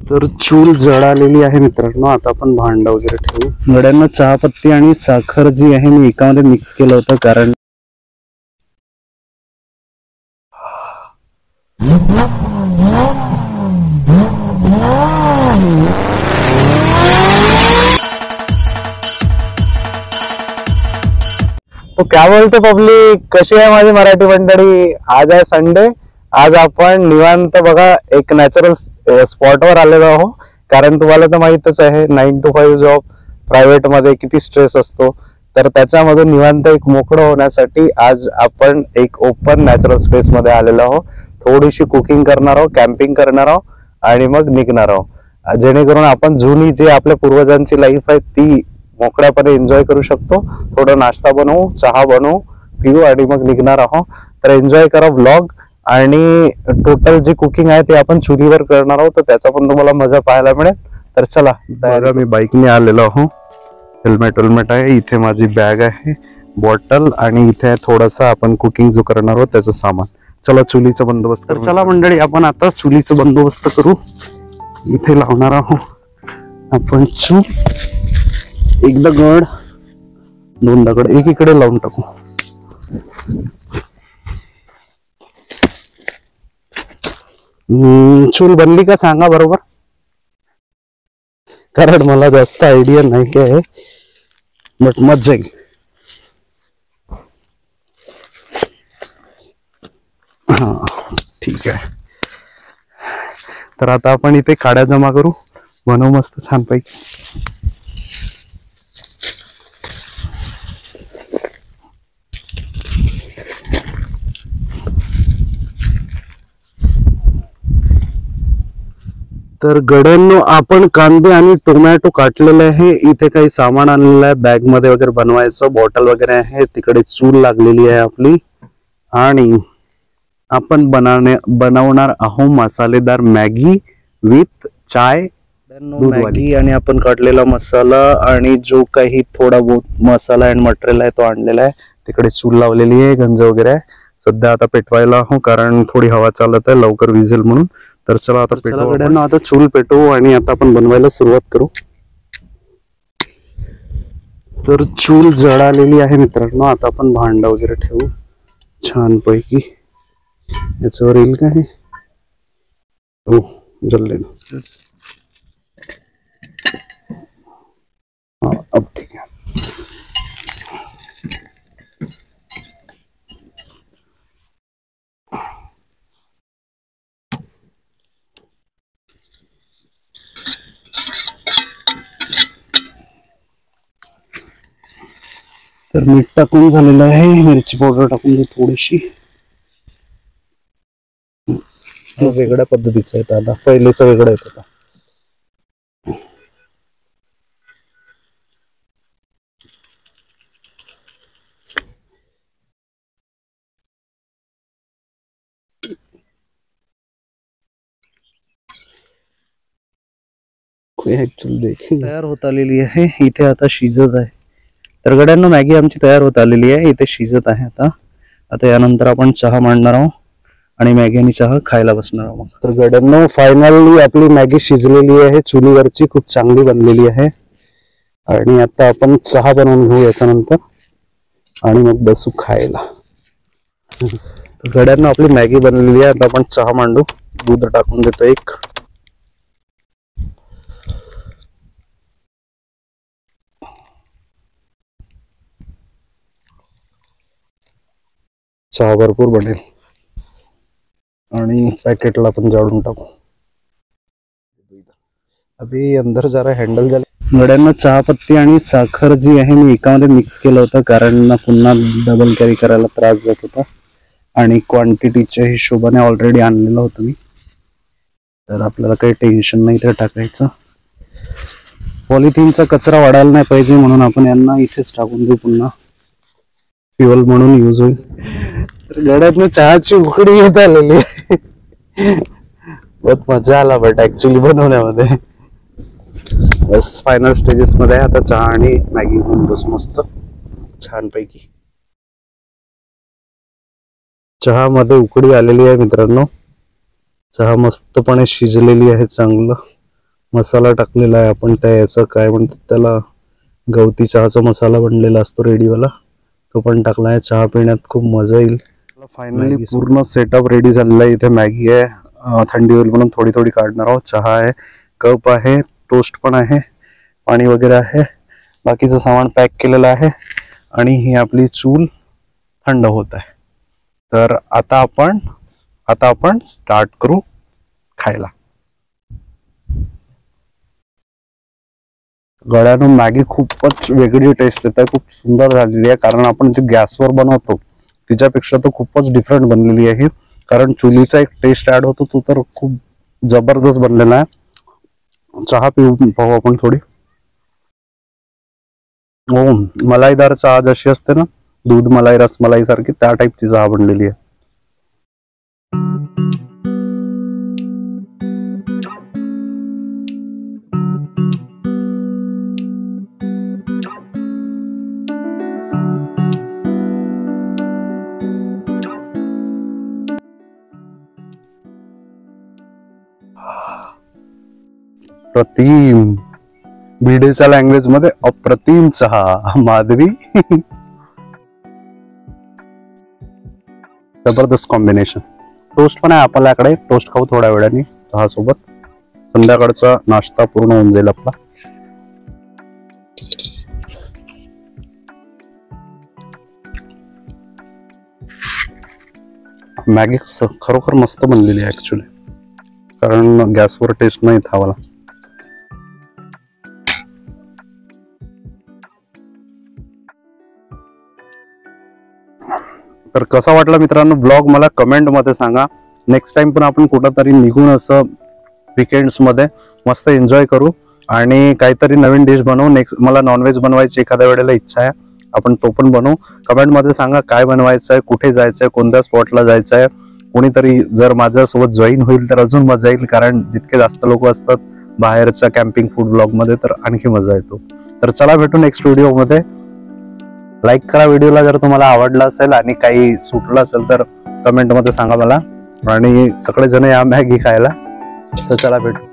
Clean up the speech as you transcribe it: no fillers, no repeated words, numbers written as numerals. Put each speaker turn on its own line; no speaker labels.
तर चूल जळालेली आहे मित्रांनो. आता आपण भांड वगैरे ठेवू. गड्यांना चहापत्ती आणि साखर जी आहे मी एकामध्ये मिक्स केलं होतं, कारण तो क्या बोलते पब्लिक, कशी आहे माझी मराठी मंडळी. आज आहे संडे. आज आपण निवांत बघा एक नॅचरल स्पॉटवर आलेलो आहोत. कारण तुम्हाला तर माहितच आहे 9 to 5 जॉब प्रायव्हेट मध्ये किती स्ट्रेस असतो. तर त्याच्यामधून निवांत एक मोकळं होण्यासाठी आज आपण एक ओपन नॅचरल स्पेस मध्ये आलेलो आहोत. थोडीशी कुकिंग करणार आहोत, कॅम्पिंग करणार आहोत आणि मग निघणार आहोत. जेणेकरून आपण जुनी जी आपल्या पूर्वजांची लाईफ आहे ती मोकळ्यापणे एन्जॉय करू शकतो. थोडं नाश्ता बनवू, चहा बनवू, पिऊ आणि मग निघणार आहोत. तर एन्जॉय करा व्लॉग. आणि टोटल जी कुकिंग आहे ते आपण चुलीवर करणार आहोत, तर त्याचा पण तुम्हाला मजा पाहायला मिळेल. तर चला, बघा मी बाईकने आलेलो आहो. हेल्मेट आहे, इथे माझी बॅग आहे, बॉटल, आणि इथे थोडासा आपण कुकिंग जो करणार आहोत त्याचं सामान. चला चुलीचा बंदोबस्त करू. चला मंडळी, आपण आता चुलीचा बंदोबस्त करू. इथे लावणार आहोत आपण चूल. एक दगड, 2 दगड एकीकडे लावून टाकू. चूल बनली का सांगा बरोबर, कारण मला जास्त आयडिया नाही आहे, बट मजा येईल. हा ठीक आहे. तर आता आपण इथे काड्या जमा करू, बनवू मस्त छानपैकी. तर गड्यांनो, आपण कांदे आणि टोमॅटो काटलेले आहे. इथे काही सामान आणलेलं आहे बॅग मध्ये वगैरे बनवायचं, बॉटल वगैरे आहे. तिकडे चूल लागलेली आहे आपली. आणि आपण बनवणार आहोत मसालेदार मॅगी विथ चाय, मॅगी आणि आपण काढलेला मसाला आणि जो काही थोडा बहुत मसाला अँड मटेरियल आहे तो आणलेला आहे. तिकडे चूल लावलेली आहे, गंज वगैरे आहे. सध्या आता पेटवायला आहो, कारण थोडी हवा चालत आहे, लवकर विझेल म्हणून. तर चला आता पेटवू. आता चूल पेटवू आणि आता आपण बनवायला सुरुवात करू. तर चूल जळालेली आहे मित्रांनो. आता आपण भांड वगैरे ठेवू छानपैकी. याच्यावर येईल का हे? हो, जळले ना. हा, अब ठीक आहे. तर मीठ टाकून झालेलं आहे, मिरची पावडर टाकून दे थोडीशी. वेगळ्या पद्धतीचं आहे आता, पहिलेच वेगळं येत होता. तयार होत आलेली आहे. इथे आता शिजत आहे. तर गड्यांना मॅगी आमची तयार होत आलेली आहे, इथे शिजत आहे. आता यानंतर आपण चहा मांडणार आहोत आणि मॅगी आणि चहा खायला बसणार आहोत. तर गड्यांना फायनली आपली मॅगी शिजलेली आहे, चुलीवरची खूप चांगली बनलेली आहे. आणि आता आपण चहा बनवून घेऊ याच्यानंतर आणि मग बसू खायला. गड्यांना आपली मॅगी बनलेली आहे. आता आपण चहा मांडू. दूध टाकून देतो एक. चहा भरपूर बनेल आणि पॅकेटला पण जाळून टाकू. अभी अंदर जरा हँडल झाले. गड्यांना चहापत्ती आणि साखर जी आहे मी एकामध्ये मिक्स केलं होतं, कारण पुन्हा डबल कॅरी करायला त्रास जात होता. आणि क्वांटिटीच्या हिशोबाने ऑलरेडी आणलेलं होतं मी, तर आपल्याला काही टेन्शन नाही ते टाकायचं. पॉलिथिनचा कचरा वाढायला नाही पाहिजे म्हणून आपण यांना इथेच टाकून देऊ. पुन्हा फ्युअल म्हणून यूज होईल. तर गड्यातनं चहाची उकडी येत आलेली आहे. बहुत मजा आला बट ऍक्च्युली बनवण्यामध्ये. बस फायनल स्टेजेस मध्ये आहे आता. चहा आणि मॅगी घेऊन बसू मस्त छानपैकी. चहा मध्ये उकडी आलेली आहे मित्रांनो. चहा मस्तपणे शिजलेली आहे चांगलं. मसाला टाकलेला आहे आपण, त्या याचा काय म्हणतात त्याला, गवती चहाचा मसाला बनलेला असतो रेडीवाला, तो पण टाकला आहे. चहा पिण्यात खूप मजा येईल. फायनली पूर्ण सेटअप रेडी झालेला आहे. इथे मॅगी आहे, थंडी होईल म्हणून थोडी थोडी काढणार आहोत. चहा आहे, कप आहे, टोस्ट पण आहे, पाणी वगैरे आहे, बाकीचं सामान पॅक केलेलं आहे आणि ही आपली चूल थंड होत आहे. तर आता आपण स्टार्ट करू खायला. गळ्यानं मॅगी खूपच वेगळी टेस्ट येत आहे, खूप सुंदर झालेली आहे. कारण आपण जी गॅसवर बनवतो तिच्यापेक्षा तर खूपच डिफरंट बनलेली आहे, कारण चुलीचा एक टेस्ट ऍड होतो, तो तर खूप जबरदस्त बनलेला आहे. चहा पिऊन पाहू आपण थोडी. हो, मलाईदार चहा जशी असते ना, दूध मलाई रसमलाई सारखी, त्या टाईपची चहा बनलेली आहे. अप्रतिम, भिडेच्या लँग्वेज मध्ये अप्रतिम चहा. माधवी जबरदस्त कॉम्बिनेशन. टोस्ट पण आहे आपल्याकडे, टोस्ट खाऊ थोड्या वेळाने चहा सोबत. संध्याकाळचा नाश्ता पूर्ण होऊन जाईल आपला. मॅगी खरोखर मस्त बनलेली आहे ऍक्च्युली, कारण गॅसवर टेस्ट नाही थावाला. तर कसा वाटला मित्रांनो ब्लॉग, मला कमेंट मध्ये सांगा. नेक्स्ट टाइम पण आपण कुठंतरी निघून असं वीकेंड्स मध्ये मस्त एन्जॉय करू आणि काहीतरी नवीन डिश बनवू. नेक्स्ट मला नॉनव्हेज बनवायची एखाद्या वेळेला इच्छा आहे, आपण तो पण बनवू. कमेंट मध्ये सांगा काय बनवायचं आहे, कुठे जायचं आहे, कोणत्या स्पॉटला जायचं आहे. कोणीतरी जर माझ्यासोबत जॉईन होईल तर अजून मजा येईल, कारण जितके जास्त लोक असतात बाहेरच्या कॅम्पिंग फूड ब्लॉग मध्ये तर आणखी मजा येतो. तर चला भेटू नेक्स्ट व्हिडिओ मध्ये. लाईक करा व्हिडिओला जर तुम्हाला आवडला असेल आणि काही सुटलं असेल तर कमेंट मध्ये सांगा मला. आणि सगळेजण या मॅगी खायला. तर चला भेटू.